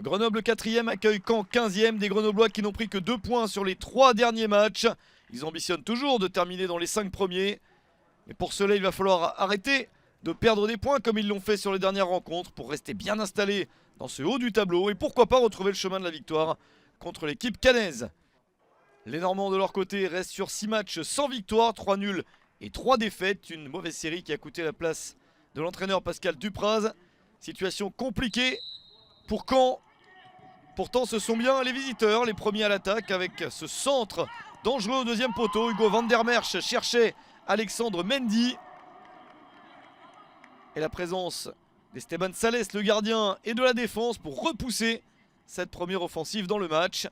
Grenoble 4e accueille Caen 15e. Des Grenoblois qui n'ont pris que 2 points sur les 3 derniers matchs. Ils ambitionnent toujours de terminer dans les 5 premiers. Mais pour cela, il va falloir arrêter de perdre des points comme ils l'ont fait sur les dernières rencontres pour rester bien installés dans ce haut du tableau. Et pourquoi pas retrouver le chemin de la victoire contre l'équipe caennaise. Les Normands de leur côté restent sur 6 matchs sans victoire, 3 nuls et 3 défaites. Une mauvaise série qui a coûté la place de l'entraîneur Pascal Dupraz. Situation compliquée pour Caen. Pourtant ce sont bien les visiteurs, les premiers à l'attaque avec ce centre dangereux au deuxième poteau. Hugo van der Merch cherchait Alexandre Mendy. Et la présence d'Esteban Sales, le gardien, et de la défense pour repousser cette première offensive dans le match.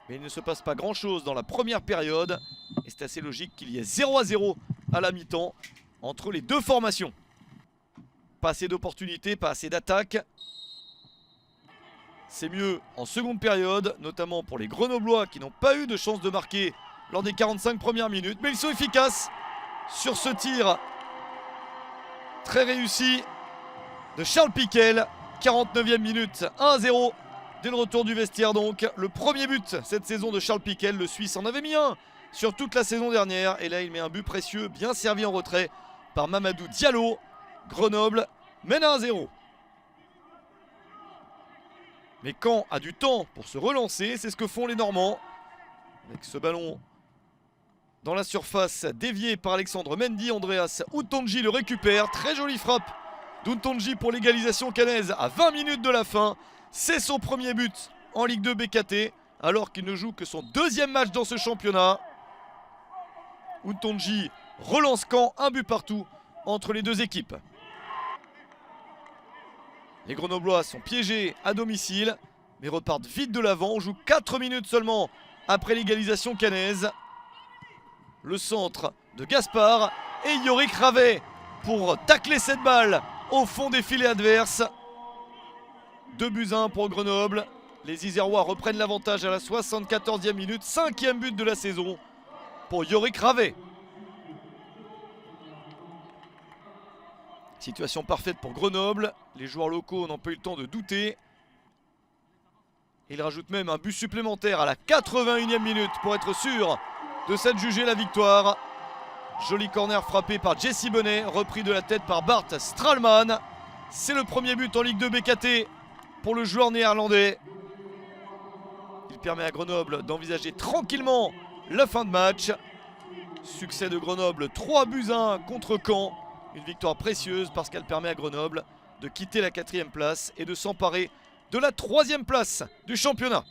Mais il ne se passe pas grand chose dans la première période. Et c'est assez logique qu'il y ait 0-0 à la mi-temps entre les deux formations. Pas assez d'opportunités, pas assez d'attaques. C'est mieux en seconde période, notamment pour les Grenoblois qui n'ont pas eu de chance de marquer lors des 45 premières minutes. Mais ils sont efficaces sur ce tir très réussi de Charles Piquel. 49e minute, 1-0 dès le retour du vestiaire donc. Le premier but cette saison de Charles Piquel, le Suisse en avait mis un sur toute la saison dernière. Et là il met un but précieux, bien servi en retrait par Mamadou Diallo. Grenoble mène à 1-0. Mais Caen a du temps pour se relancer, c'est ce que font les Normands. Avec ce ballon dans la surface dévié par Alexandre Mendy, Andreas Utonji le récupère. Très jolie frappe d'Utonji pour l'égalisation caennaise à 20 minutes de la fin. C'est son premier but en Ligue 2 BKT alors qu'il ne joue que son deuxième match dans ce championnat. Utonji relance Caen, un but partout entre les deux équipes. Les Grenoblois sont piégés à domicile, mais repartent vite de l'avant. On joue 4 minutes seulement après l'égalisation caennaise. Le centre de Gaspard et Yorick Ravet pour tacler cette balle au fond des filets adverses. 2-1 pour Grenoble. Les Isérois reprennent l'avantage à la 74e minute. 5e but de la saison pour Yorick Ravet. Situation parfaite pour Grenoble. Les joueurs locaux n'ont pas eu le temps de douter. Ils rajoutent même un but supplémentaire à la 81e minute pour être sûr de s'adjuger la victoire. Joli corner frappé par Jesse Bonnet, repris de la tête par Bart Stralman. C'est le premier but en Ligue 2 BKT pour le joueur néerlandais. Il permet à Grenoble d'envisager tranquillement la fin de match. Succès de Grenoble, 3-1 contre Caen. Une victoire précieuse parce qu'elle permet à Grenoble de quitter la 4e place et de s'emparer de la 3e place du championnat.